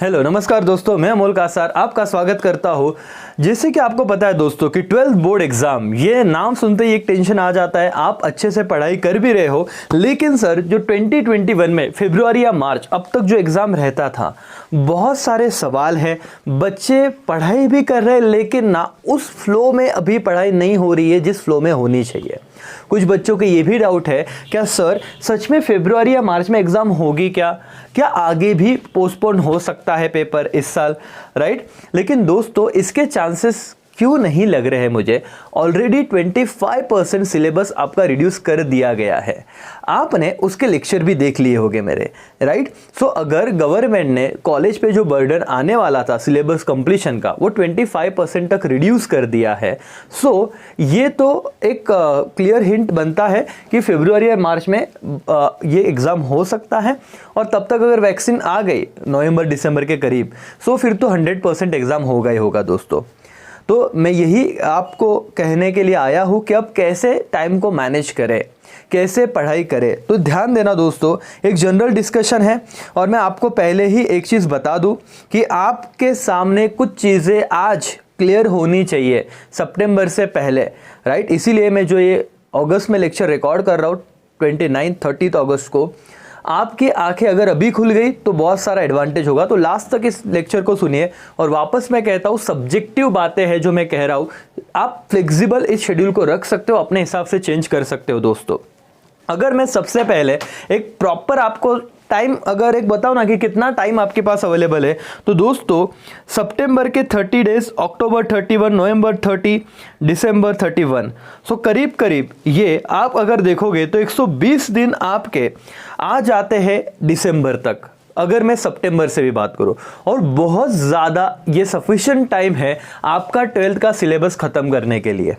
Hello नमस्कार दोस्तों, मैं अमोल कासार आपका स्वागत करता हूँ। जैसे कि आपको पता है दोस्तों कि 12th बोर्ड एग्जाम, ये नाम सुनते ही एक टेंशन आ जाता है। आप अच्छे से पढ़ाई कर भी रहे हो, लेकिन सर जो 2021 में फरवरी या मार्च अब तक जो एग्ज़ाम रहता था, बहुत सारे सवाल हैं। बच्चे पढ़ाई भी कर रहे हैं, लेकिन ना उस फ्लो में अभी पढ़ाई नहीं हो रही है जिस फ्लो में होनी चाहिए। कुछ बच्चों के ये भी डाउट है, क्या सर सच में फरवरी या मार्च में एग्ज़ाम होगी क्या आगे भी पोस्टपोन हो सकता है पेपर इस साल, राइट? लेकिन दोस्तों इसके चांसेस क्यों नहीं लग रहे हैं मुझे। ऑलरेडी 25% सिलेबस आपका रिड्यूस कर दिया गया है। आपने उसके लेक्चर भी देख लिए होंगे मेरे, राइट? सो अगर गवर्नमेंट ने कॉलेज पे जो बर्डन आने वाला था सिलेबस कंप्लीशन का, वो 25% तक रिड्यूस कर दिया है। सो ये तो एक क्लियर हिंट बनता है कि फरवरी या मार्च में ये एग्ज़ाम हो सकता है। और तब तक अगर वैक्सीन आ गई नवंबर दिसंबर के करीब, सो फिर तो 100% एग्ज़ाम होगा ही होगा दोस्तों। तो मैं यही आपको कहने के लिए आया हूँ कि अब कैसे टाइम को मैनेज करें, कैसे पढ़ाई करें। तो ध्यान देना दोस्तों, एक जनरल डिस्कशन है और मैं आपको पहले ही एक चीज़ बता दूं कि आपके सामने कुछ चीज़ें आज क्लियर होनी चाहिए सितंबर से पहले, राइट? इसीलिए मैं जो ये अगस्त में लेक्चर रिकॉर्ड कर रहा हूँ 29-30 अगस्त को, आपकी आंखें अगर अभी खुल गई तो बहुत सारा एडवांटेज होगा। तो लास्ट तक इस लेक्चर को सुनिए। और वापस मैं कहता हूँ, सब्जेक्टिव बातें हैं जो मैं कह रहा हूँ, आप फ्लेक्सिबल इस शेड्यूल को रख सकते हो, अपने हिसाब से चेंज कर सकते हो दोस्तों। अगर मैं सबसे पहले एक प्रॉपर आपको टाइम अगर एक बताओ ना कि कितना टाइम आपके पास अवेलेबल है, तो दोस्तों सितंबर के 30 डेज, अक्टूबर 31, नवंबर 30, दिसंबर 31, सो करीब करीब ये आप अगर देखोगे तो 120 दिन आपके आ जाते हैं दिसंबर तक, अगर मैं सितंबर से भी बात करूं। और बहुत ज़्यादा ये सफिशिएंट टाइम है आपका 12th का सिलेबस ख़त्म करने के लिए,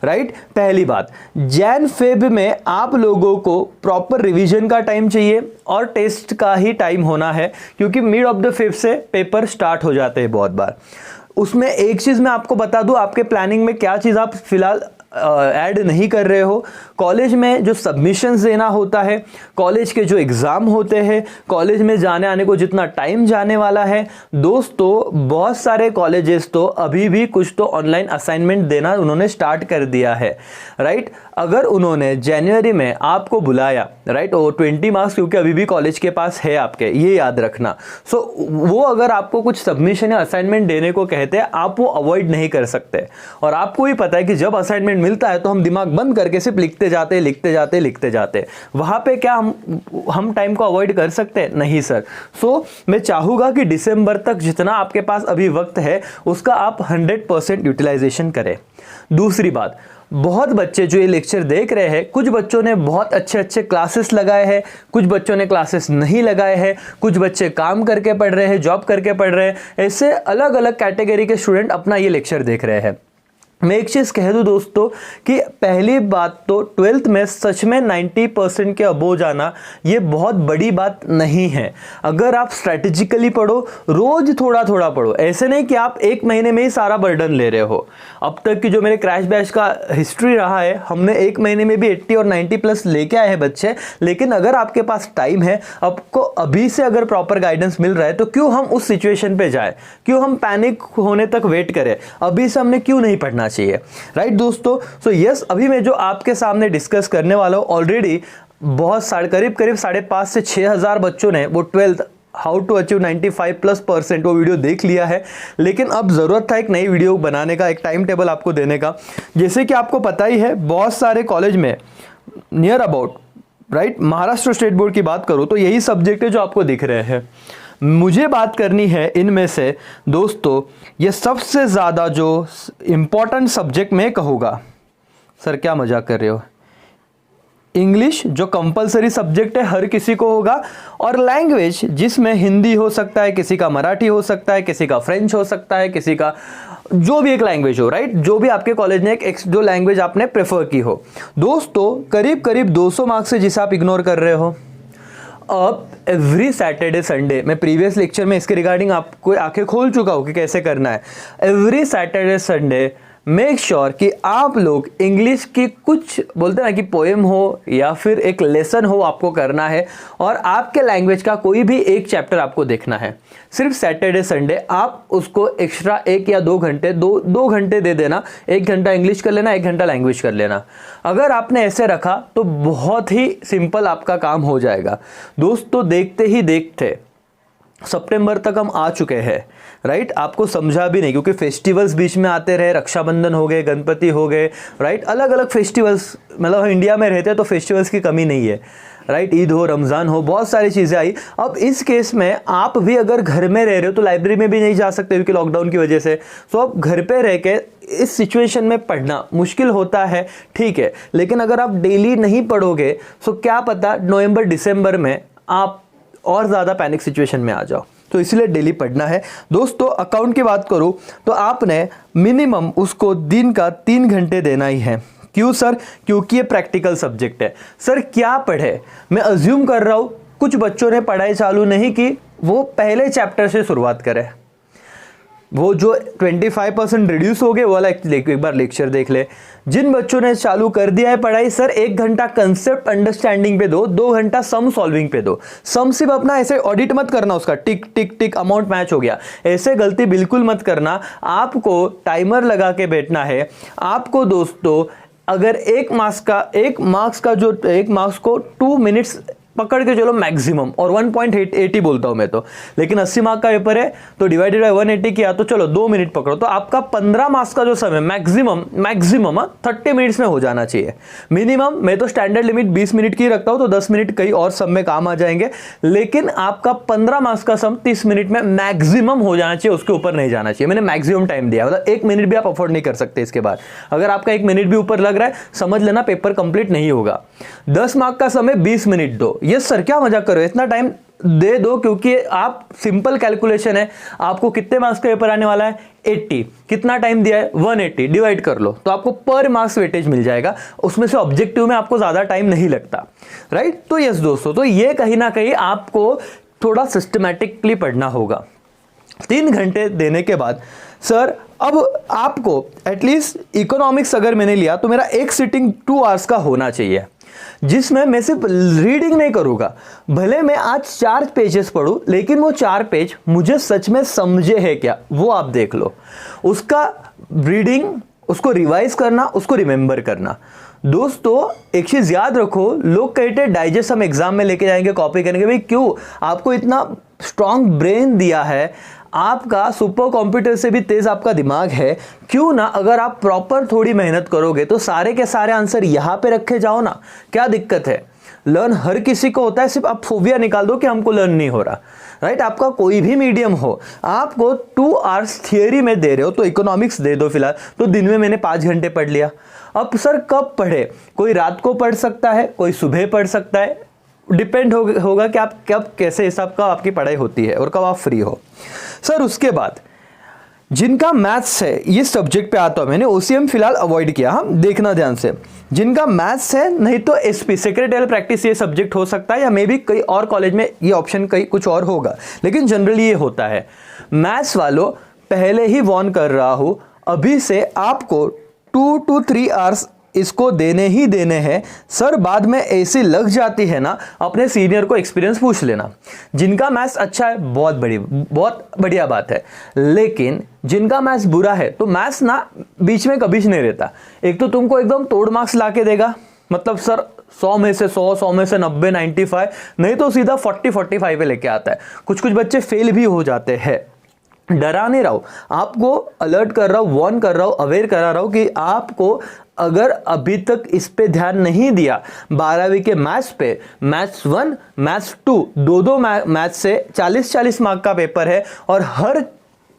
राइट? पहली बात, जैन फेब में आप लोगों को प्रॉपर रिवीजन का टाइम चाहिए और टेस्ट का ही टाइम होना है, क्योंकि मिड ऑफ द फेब से पेपर स्टार्ट हो जाते हैं बहुत बार। उसमें एक चीज़ मैं आपको बता दूं, आपके प्लानिंग में क्या चीज़ आप फिलहाल ऐड नहीं कर रहे हो। कॉलेज में जो सबमिशंस देना होता है, कॉलेज के जो एग्ज़ाम होते हैं, कॉलेज में जाने आने को जितना टाइम जाने वाला है दोस्तों, बहुत सारे कॉलेजेस तो अभी भी कुछ तो ऑनलाइन असाइनमेंट देना उन्होंने स्टार्ट कर दिया है, राइट? अगर उन्होंने जनवरी में आपको बुलाया, राइट, और 20 मार्क्स क्योंकि अभी भी कॉलेज के पास है आपके, ये याद रखना। सो वो अगर आपको कुछ सबमिशन या असाइनमेंट देने को कहते हैं, आप वो अवॉइड नहीं कर सकते। और आपको भी पता है कि जब असाइनमेंट मिलता है तो हम दिमाग बंद करके सिर्फ लिखते जाते। वहां पे क्या हम टाइम को अवॉइड कर सकते हैं? नहीं सर। सो मैं चाहूंगा कि दिसंबर तक जितना आपके पास अभी वक्त है उसका आप 100% यूटिलाइजेशन करें। दूसरी बात, बहुत बच्चे जो ये लेक्चर देख रहे हैं, कुछ बच्चों ने बहुत अच्छे क्लासेस लगाए हैं, कुछ बच्चों ने क्लासेस नहीं लगाए हैं, कुछ बच्चे काम करके पढ़ रहे हैं, जॉब करके पढ़ रहे हैं। ऐसे अलग अलग कैटेगरी के स्टूडेंट अपना ये लेक्चर देख रहे हैं। मैं एक चीज़ कह दूं दोस्तों कि पहली बात तो 12th में सच में 90% के अबोव जाना ये बहुत बड़ी बात नहीं है। अगर आप स्ट्रैटेजिकली पढ़ो, रोज थोड़ा थोड़ा पढ़ो, ऐसे नहीं कि आप एक महीने में ही सारा बर्डन ले रहे हो। अब तक की जो मेरे क्रैश बैच का हिस्ट्री रहा है, हमने एक महीने में भी 80 और 90+ लेके आए हैं बच्चे। लेकिन अगर आपके पास टाइम है, आपको अभी से अगर प्रॉपर गाइडेंस मिल रहा है, तो क्यों हम उस सिचुएशन पे जाए, क्यों हम पैनिक होने तक वेट करें? अभी से हमने क्यों नहीं पढ़ना चाहिए, राइट दोस्तों? सो यस, अभी मैं जो आपके सामने डिस्कस करने वाला हूं, ऑलरेडी बहुत करीब 5,500 से 6,000 बच्चों ने वो 12th हाउ टू अचीव 95+% वो वीडियो देख लिया है। लेकिन अब ज़रूरत था एक नई वीडियो बनाने का, एक टाइम टेबल आपको देने का। जैसे कि आपको पता ही है, बहुत सारे कॉलेज में near about, right, Maharashtra state board की बात करूँ तो यही सब्जेक्ट है जो आपको दिख रहे हैं। मुझे बात करनी है इनमें से दोस्तों, ये सबसे ज़्यादा जो इम्पोर्टेंट सब्जेक्ट मैं कहूँगा, सर क्या मजाक कर रहे हो, इंग्लिश जो कंपलसरी सब्जेक्ट है, हर किसी को होगा। और लैंग्वेज जिसमें हिंदी हो सकता है, किसी का मराठी हो सकता है, किसी का फ्रेंच हो सकता है, किसी का जो भी एक लैंग्वेज हो, राइट? जो भी आपके कॉलेज ने एक जो लैंग्वेज आपने प्रेफर की हो। दोस्तों करीब 200 मार्क्स से जिसे आप इग्नोर कर रहे हो। अब एवरी सैटरडे संडे, मैं प्रीवियस लेक्चर में इसके रिगार्डिंग आपको आंखें खोल चुका हूँ कि कैसे करना है। Every Saturday Sunday make sure कि आप लोग इंग्लिश की कुछ बोलते हैं ना कि पोएम हो या फिर एक लेसन हो आपको करना है, और आपके लैंग्वेज का कोई भी एक चैप्टर आपको देखना है। सिर्फ सैटरडे संडे आप उसको एक्स्ट्रा 1 या 2 घंटे दो घंटे दे देना। 1 घंटा इंग्लिश कर लेना, 1 घंटा लैंग्वेज कर लेना। अगर आपने ऐसे रखा तो बहुत ही सिंपल आपका काम हो जाएगा। दोस्तों देखते ही देखते सितंबर तक हम आ चुके हैं, राइट। आपको समझा भी नहीं, क्योंकि फेस्टिवल्स बीच में आते रहे, रक्षाबंधन हो गए, गणपति हो गए, राइट। अलग अलग फेस्टिवल्स, मतलब हम इंडिया में रहते हैं तो फेस्टिवल्स की कमी नहीं है, राइट। ईद हो, रमज़ान हो, बहुत सारी चीज़ें आई। अब इस केस में आप भी अगर घर में रह रहे हो तो लाइब्रेरी में भी नहीं जा सकते क्योंकि लॉकडाउन की वजह से। सो आप घर पे रह के इस सिचुएशन में पढ़ना मुश्किल होता है, ठीक है। लेकिन अगर आप डेली नहीं पढ़ोगे तो क्या पता नवंबर दिसंबर में आप और ज़्यादा पैनिक सिचुएशन में आ जाओ। तो इसलिए डेली पढ़ना है। दोस्तों अकाउंट की बात करूं तो आपने मिनिमम उसको दिन का 3 घंटे देना ही है। क्यों सर? क्योंकि ये प्रैक्टिकल सब्जेक्ट है। सर क्या पढ़े? मैं अज्यूम कर रहा हूं कुछ बच्चों ने पढ़ाई चालू नहीं की, वो पहले चैप्टर से शुरुआत करें। वो जो 25% रिड्यूस हो गए वो वाला एक बार लेक्चर देख ले। जिन बच्चों ने चालू कर दिया है पढ़ाई, सर 1 घंटा कंसेप्ट अंडरस्टैंडिंग पे दो, 2 घंटा सम सॉल्विंग पे दो। सम सिर्फ अपना ऐसे ऑडिट मत करना, उसका टिक टिक टिक अमाउंट मैच हो गया, ऐसे गलती बिल्कुल मत करना। आपको टाइमर लगा के बैठना है। आपको दोस्तों अगर 1 मार्क्स को 2 मिनट्स पकड़ के चलो मैक्सिमम, और 1.80 बोलता हूं मैं तो, लेकिन 80 मार्क का पेपर है तो डिवाइडेड बाय 180 किया तो चलो 2 मिनट पकड़ो, तो आपका 15 मार्क्स का जो समय मैक्सिमम 30 मिनट्स में हो जाना चाहिए मिनिमम। मैं तो स्टैंडर्ड लिमिट 20 मिनट की रखता हूं, तो 10 मिनट कई और सब में काम आ जाएंगे, लेकिन आपका 15 मार्क्स का सम 30 मिनट में मैक्सिमम हो जाना चाहिए, उसके ऊपर नहीं जाना चाहिए। मैंने मैक्सिमम टाइम दिया, मतलब 1 मिनट भी आप अफोर्ड नहीं कर सकते इसके बाद। अगर आपका 1 मिनट भी ऊपर लग रहा है समझ लेना पेपर कंप्लीट नहीं होगा। 10 मार्क का समय 20 मिनट दो। यस सर क्या मजाक करो, इतना टाइम दे दो, क्योंकि आप सिंपल कैलकुलेशन है, आपको कितने मार्क्स का पेपर आने वाला है 80, कितना टाइम दिया है 180, डिवाइड कर लो तो आपको पर मार्क्स वेटेज मिल जाएगा। उसमें से ऑब्जेक्टिव में आपको ज्यादा टाइम नहीं लगता, राइट। तो यस दोस्तों, तो ये कहीं ना कहीं आपको थोड़ा सिस्टमैटिकली पढ़ना होगा। 3 घंटे देने के बाद सर अब आपको एटलीस्ट इकोनॉमिक्स अगर मैंने लिया तो मेरा एक सिटिंग 2 आवर्स का होना चाहिए, जिसमें मैं सिर्फ रीडिंग नहीं करूंगा। भले मैं आज 4 पेजेस पढ़ूं, लेकिन वो 4 पेज मुझे सच में समझे है क्या वो आप देख लो। उसका रीडिंग, उसको रिवाइज करना, उसको रिमेंबर करना। दोस्तों एक चीज याद रखो, लोग कहते हैं डाइजेस्ट हम एग्जाम में लेके जाएंगे, कॉपी करेंगे। भाई क्यों? आपको इतना स्ट्रांग ब्रेन दिया है, आपका सुपर कंप्यूटर से भी तेज आपका दिमाग है, क्यों ना अगर आप प्रॉपर थोड़ी मेहनत करोगे तो सारे के सारे आंसर यहां पे रखे जाओ ना। क्या दिक्कत है? लर्न हर किसी को होता है, सिर्फ आप फोबिया निकाल दो कि हमको लर्न नहीं हो रहा, राइट। आपका कोई भी मीडियम हो, आपको 2 आवर्स थियरी में दे रहे हो तो इकोनॉमिक्स दे दो फिलहाल। तो दिन में मैंने 5 घंटे पढ़ लिया। अब सर कब पढ़े? कोई रात को पढ़ सकता है, कोई सुबह पढ़ सकता है, डिपेंड होगा कि आप कब कैसे हिसाब का आपकी पढ़ाई होती है और कब आप फ्री हो। सर उसके बाद जिनका मैथ्स है, ये सब्जेक्ट पे आता हूं मैंने, ओसीएम फिलहाल अवॉइड किया, हम देखना ध्यान से। जिनका मैथ्स है, नहीं तो एसपी सेक्रेटरियल प्रैक्टिस ये सब्जेक्ट हो सकता है, या मे भी कई और कॉलेज में ये ऑप्शन कई कुछ और होगा, लेकिन जनरली ये होता है। मैथ्स वालों पहले ही वॉर्न कर रहा हूं, अभी से आपको 2 to 3 आवर्स इसको देने ही देने हैं। सर बाद में ऐसी लग जाती है ना, अपने सीनियर को एक्सपीरियंस पूछ लेना। जिनका मैथ्स अच्छा है बहुत बढ़िया बात है, लेकिन जिनका मैथ्स बुरा है तो मैथ्स ना बीच में कभी नहीं रहता। एक तो तुमको एकदम तोड़ मार्क्स ला के देगा, मतलब सर 100 में से 100 में से 90, 95, नहीं तो सीधा 40-45 पे लेके आता है। कुछ बच्चे फेल भी हो जाते हैं। डरा नहीं रहा हूं, आपको अलर्ट कर रहा हूं, वॉर्न कर रहा हूं, अवेयर करा रहा हूं कि आपको अगर अभी तक इस पे ध्यान नहीं दिया, 12वीं के मैथ्स पे, मैथ्स 1, मैथ्स 2, दो मैथ्स से 40-40 मार्क का पेपर है, और हर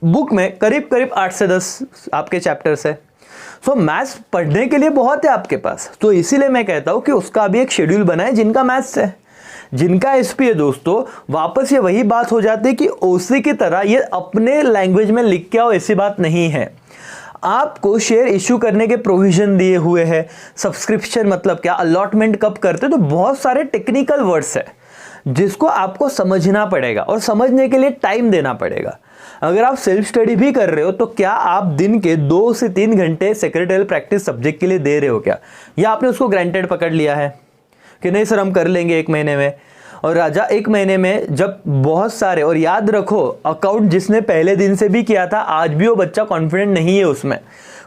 बुक में करीब 8 से 10 आपके चैप्टर्स है। सो मैथ्स पढ़ने के लिए बहुत है आपके पास। तो इसीलिए मैं कहता हूं कि उसका भी एक शेड्यूल बनाए जिनका मैथ्स है। जिनका एसपी है दोस्तों, वापस ये वही बात हो जाती है कि ओसी की तरह ये अपने लैंग्वेज में लिख के आओ, ऐसी बात नहीं है। आपको शेयर इश्यू करने के प्रोविजन दिए हुए हैं। सब्सक्रिप्शन मतलब क्या, अलॉटमेंट कब करते, तो बहुत सारे टेक्निकल वर्ड्स है जिसको आपको समझना पड़ेगा और समझने के लिए टाइम देना पड़ेगा। अगर आप सेल्फ स्टडी भी कर रहे हो तो क्या आप दिन के 2 से 3 घंटे सेक्रेटरियल प्रैक्टिस सब्जेक्ट के लिए दे रहे हो क्या, या आपने उसको ग्रांटेड पकड़ लिया है कि नहीं सर हम कर लेंगे 1 महीने में। और राजा 1 महीने में जब बहुत सारे, और याद रखो अकाउंट जिसने पहले दिन से भी किया था आज भी वो बच्चा कॉन्फिडेंट नहीं है उसमें,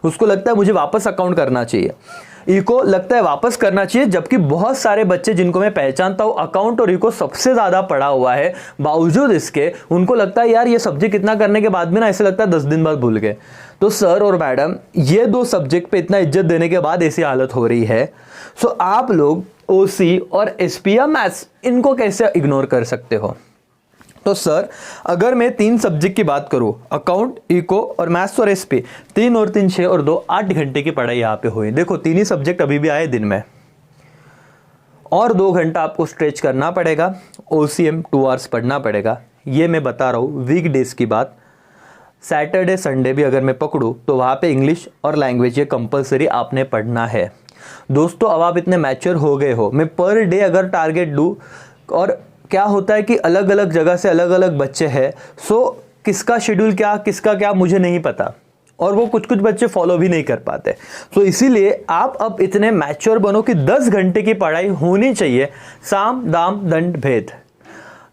उसको लगता है मुझे वापस अकाउंट करना चाहिए, इको लगता है वापस करना चाहिए, जबकि बहुत सारे बच्चे जिनको मैं पहचानता हूँ अकाउंट और इको सबसे ज़्यादा पढ़ा हुआ है, बावजूद इसके उनको लगता है यार ये सब्जेक्ट इतना करने के बाद भी ना ऐसे लगता है 10 दिन बाद भूल गए। तो सर और मैडम ये 2 सब्जेक्ट पे इतना इज्जत देने के बाद ऐसी हालत हो रही है। सो आप लोग ओसी और एसपी या मैथ्स इनको कैसे इग्नोर कर सकते हो। तो सर अगर मैं 3 सब्जेक्ट की बात करूं, अकाउंट, इको और मैथ्स और एसपी, 3 और 3 6 और 2 8 घंटे की पढ़ाई यहाँ पे हुई। देखो 3 ही सब्जेक्ट अभी भी आए दिन में, और 2 घंटा आपको स्ट्रेच करना पड़ेगा, ओसीएम 2 आवर्स पढ़ना पड़ेगा। ये मैं बता रहा हूँ वीक डेज की बात। सैटरडे संडे भी अगर मैं पकड़ूँ तो वहाँ पे इंग्लिश और लैंग्वेज ये कंपलसरी आपने पढ़ना है। दोस्तों अब आप इतने मैच्योर हो गए हो, मैं पर डे अगर टारगेट दूँ, और क्या होता है कि अलग अलग जगह से अलग अलग बच्चे हैं, सो किसका शेड्यूल क्या किसका क्या मुझे नहीं पता, और वो कुछ कुछ बच्चे फॉलो भी नहीं कर पाते। सो इसीलिए आप अब इतने मैच्योर बनो कि 10 घंटे की पढ़ाई होनी चाहिए। साम दाम दंड भेद,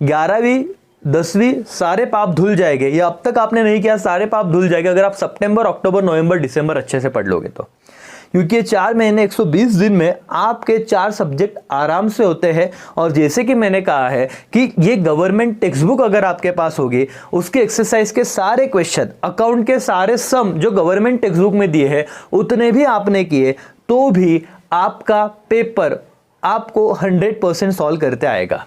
11वीं 10वीं सारे पाप धुल जाएंगे। ये अब तक आपने नहीं किया, सारे पाप धुल जाएंगे अगर आप सितंबर अक्टूबर नवंबर दिसंबर अच्छे से पढ़ लोगे तो, क्योंकि ये 4 महीने 120 दिन में आपके 4 सब्जेक्ट आराम से होते हैं। और जैसे कि मैंने कहा है कि ये गवर्नमेंट टेक्स्ट बुक अगर आपके पास होगी, उसके एक्सरसाइज के सारे क्वेश्चन, अकाउंट के सारे सम जो गवर्नमेंट टेक्स्ट बुक में दिए हैं उतने भी आपने किए तो भी आपका पेपर आपको 100% सॉल्व करते आएगा।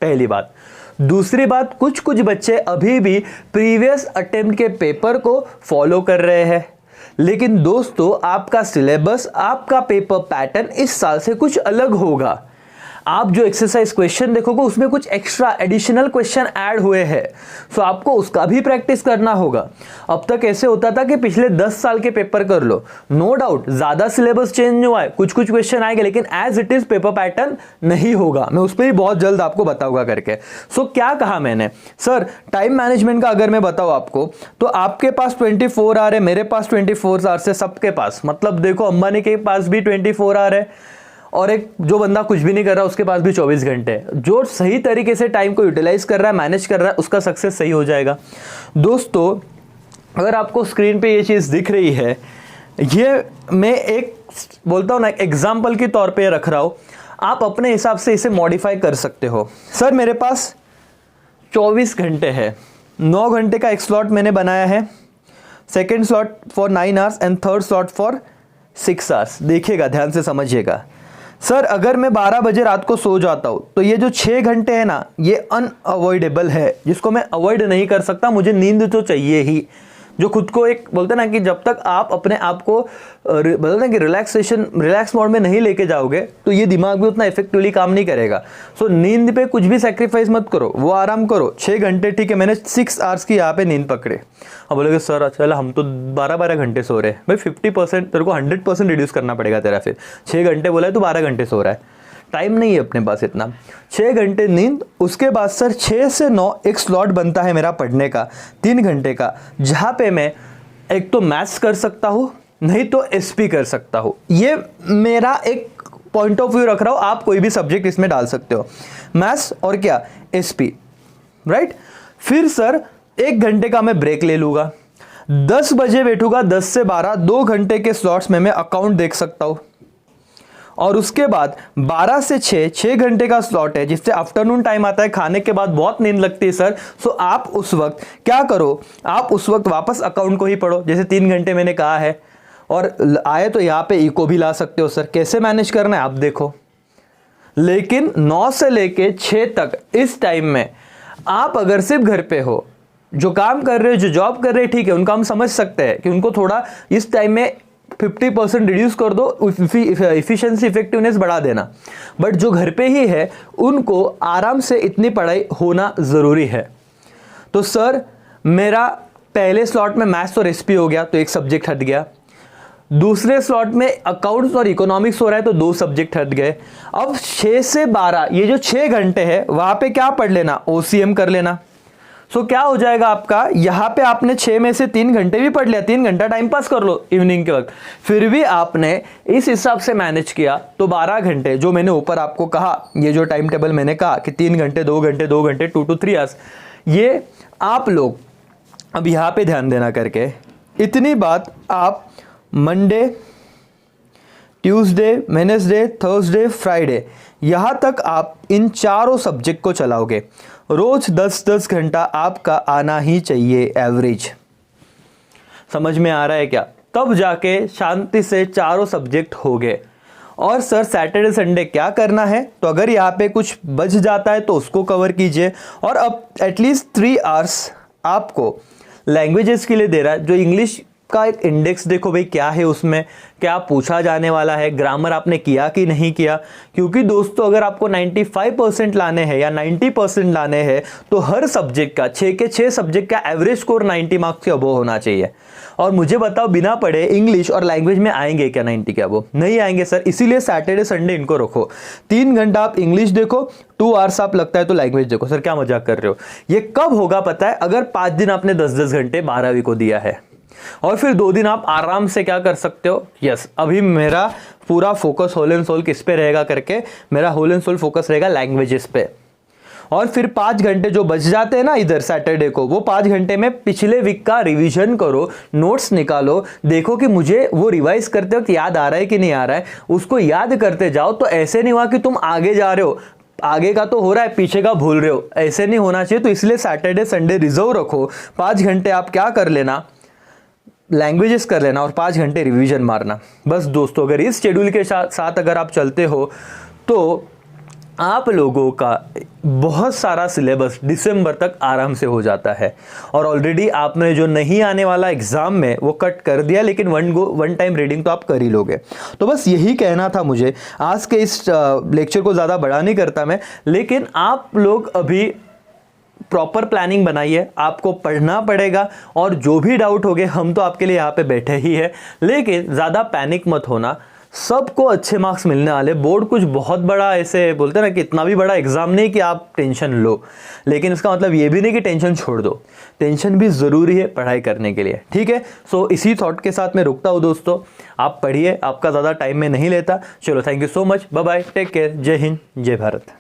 पहली बात। दूसरी बात, कुछ कुछ बच्चे अभी भी प्रीवियस अटेम्प्ट के पेपर को फॉलो कर रहे हैं, लेकिन दोस्तों आपका सिलेबस, आपका पेपर पैटर्न इस साल से कुछ अलग होगा। आप जो एक्सरसाइज क्वेश्चन देखोगे उसमें कुछ एक्स्ट्रा एडिशनल क्वेश्चन ऐड हुए हैं, सो आपको उसका भी प्रैक्टिस करना होगा। अब तक ऐसे होता था कि पिछले 10 साल के पेपर कर लो, नो डाउट ज्यादा सिलेबस चेंज हुआ है, कुछ कुछ क्वेश्चन आएंगे, लेकिन as it is paper pattern नहीं होगा। मैं उस पर भी बहुत जल्द आपको बताऊंगा करके। सो क्या कहा मैंने, सर टाइम मैनेजमेंट का अगर मैं बताऊं आपको, तो आपके पास 24 आवर है, मेरे पास 24 आवर है, सबके पास, मतलब देखो अंबानी के पास भी 24 आवर है, और एक जो बंदा कुछ भी नहीं कर रहा उसके पास भी 24 घंटे। जो सही तरीके से टाइम को यूटिलाइज कर रहा है, मैनेज कर रहा है, उसका सक्सेस सही हो जाएगा। दोस्तों अगर आपको स्क्रीन पे ये चीज़ दिख रही है, ये मैं एक बोलता हूँ ना एग्जाम्पल के तौर पे रख रहा हूँ, आप अपने हिसाब से इसे मॉडिफाई कर सकते हो। सर मेरे पास 24 घंटे है, 9 घंटे का एक स्लॉट मैंने बनाया है, second slot for 9 hours and third slot for 6 hours. देखिएगा, ध्यान से समझिएगा। सर अगर मैं 12 बजे रात को सो जाता हूं तो ये जो 6 घंटे है ना, ये अनअवॉइडेबल है, जिसको मैं अवॉइड नहीं कर सकता, मुझे नींद तो चाहिए ही। जो खुद को एक बोलते ना कि जब तक आप अपने आप को बोलते ना कि रिलैक्स मोड में नहीं लेके जाओगे तो ये दिमाग भी उतना इफेक्टिवली काम नहीं करेगा। सो नींद पे कुछ भी सेक्रीफाइस मत करो, वो आराम करो। 6 घंटे ठीक है, मैंने 6 आवर्स की यहाँ पे नींद पकड़े। अब बोलोगे सर चल हम तो 12-12 घंटे सो रहे हैं। भाई 50% तेरे को 100% रिड्यूस करना पड़ेगा तेरा। फिर 6 घंटे बोला है तो 12 घंटे सो रहा है, टाइम नहीं है अपने पास इतना। 6 घंटे नींद, उसके बाद सर 6 से 9 एक स्लॉट बनता है मेरा पढ़ने का 3 घंटे का, जहाँ पे मैं एक तो मैथ्स कर सकता हूँ, नहीं तो एसपी कर सकता हूँ। ये मेरा एक पॉइंट ऑफ व्यू रख रहा हूँ, आप कोई भी सब्जेक्ट इसमें डाल सकते हो, मैथ्स और क्या एसपी, राइट। फिर सर 1 घंटे का मैं ब्रेक ले लूँगा, 10 बजे बैठूंगा, 10 से 12 2 घंटे के स्लॉट्स में मैं अकाउंट देख सकता हूँ। और उसके बाद 12 से 6 घंटे का स्लॉट है, जिससे आफ्टरनून टाइम आता है, खाने के बाद बहुत नींद लगती है सर। सो आप उस वक्त क्या करो, आप उस वक्त वापस अकाउंट को ही पढ़ो, जैसे 3 घंटे मैंने कहा है। और आए तो यहाँ पे इको भी ला सकते हो सर, कैसे मैनेज करना है आप देखो। लेकिन 9 से लेके 6 तक इस टाइम में आप अगर सिर्फ घर पे हो, जो काम कर रहे हो, जो जॉब कर रहे हैं, ठीक है, उनका हम समझ सकते हैं कि उनको थोड़ा इस टाइम में 50% रिड्यूस कर दो, इफिशिएंसी इफेक्टिवनेस बढ़ा देना। बट जो घर पे ही है उनको आराम से इतनी पढ़ाई होना ज़रूरी है। तो सर मेरा पहले स्लॉट में मैथ्स और एसपी हो गया, तो एक सब्जेक्ट हट गया। दूसरे स्लॉट में अकाउंट्स और इकोनॉमिक्स हो रहा है तो 2 सब्जेक्ट हट गए। अब 6 से 12 ये जो 6 घंटे है वहां पे क्या पढ़ लेना, ओसीएम कर लेना। सो क्या हो जाएगा आपका, यहां पे आपने 6 में से 3 घंटे भी पढ़ लिया, 3 घंटा टाइम पास कर लो इवनिंग के वक्त, फिर भी आपने इस हिसाब से मैनेज किया तो 12 घंटे जो मैंने ऊपर आपको कहा, ये जो टाइम टेबल मैंने कहा कि 3 घंटे 2 घंटे 2 घंटे 2 to 3 आवर्स, ये आप लोग अब यहां पे ध्यान देना करके इतनी बात आप Monday, Tuesday, Wednesday, Thursday, Friday यहां तक आप इन चारों सब्जेक्ट को चलाओगे। रोज 10-10 घंटा आपका आना ही चाहिए एवरेज। समझ में आ रहा है क्या? तब जाके शांति से चारों सब्जेक्ट हो गए। और सर सैटरडे संडे क्या करना है, तो अगर यहाँ पे कुछ बच जाता है तो उसको कवर कीजिए। और अब एटलीस्ट 3 आवर्स आपको लैंग्वेजेस के लिए दे रहा है। जो इंग्लिश का एक इंडेक्स देखो भाई क्या है, उसमें क्या पूछा जाने वाला है, ग्रामर आपने किया कि नहीं किया। क्योंकि दोस्तों अगर आपको 95% लाने हैं या 90% लाने हैं तो हर सब्जेक्ट का 6 के 6 सब्जेक्ट का एवरेज स्कोर 90 मार्क्स के अबोव होना चाहिए। और मुझे बताओ बिना पढ़े इंग्लिश और लैंग्वेज में आएंगे क्या 90 के अबोव? नहीं आएंगे सर। इसीलिए सैटरडे संडे इनको रखो। 3 घंटा आप इंग्लिश देखो, 2 आवर्स आप लगता है तो लैंग्वेज देखो। सर क्या मजाक कर रहे हो? ये कब होगा पता है? अगर 5 दिन आपने 10-10 घंटे 12वीं को दिया है और फिर 2 दिन आप आराम से क्या कर सकते हो, यस अभी मेरा पूरा फोकस होल एंड सोल किस पे रहेगा करके, मेरा होल एंड सोल फोकस रहेगा लैंग्वेजेस पे। और फिर 5 घंटे जो बच जाते हैं ना इधर सैटरडे को, वो 5 घंटे में पिछले वीक का रिवीजन करो, नोट्स निकालो, देखो कि मुझे वो रिवाइज करते वक्त याद आ रहा है कि नहीं आ रहा है, उसको याद करते जाओ। तो ऐसे नहीं हुआ कि तुम आगे जा रहे हो, आगे का तो हो रहा है पीछे का भूल रहे हो, ऐसे नहीं होना चाहिए। तो इसलिए सैटरडे संडे रिजर्व रखो। 5 घंटे आप क्या कर लेना, लैंग्वेजेस कर लेना और 5 घंटे रिवीजन मारना। बस दोस्तों अगर इस शेड्यूल के साथ अगर आप चलते हो तो आप लोगों का बहुत सारा सिलेबस दिसंबर तक आराम से हो जाता है। और ऑलरेडी आपने जो नहीं आने वाला एग्जाम में वो कट कर दिया, लेकिन वन टाइम रीडिंग तो आप कर ही लोगे। तो बस यही कहना था मुझे। आज के इस लेक्चर को ज़्यादा बड़ा नहीं करता मैं, लेकिन आप लोग अभी प्रॉपर प्लानिंग बनाइए, आपको पढ़ना पड़ेगा। और जो भी डाउट हो गए हम तो आपके लिए यहाँ पे बैठे ही है, लेकिन ज़्यादा पैनिक मत होना, सबको अच्छे मार्क्स मिलने वाले। बोर्ड कुछ बहुत बड़ा ऐसे बोलते हैं ना कि इतना भी बड़ा एग्जाम नहीं कि आप टेंशन लो, लेकिन इसका मतलब ये भी नहीं कि टेंशन छोड़ दो। टेंशन भी ज़रूरी है पढ़ाई करने के लिए, ठीक है। सो इसी थॉट के साथ मैं रुकता हूँ दोस्तों। आप पढ़िए, आपका ज़्यादा टाइम में नहीं लेता। चलो thank you so much, bye bye, take care, जय हिंद, जय भारत।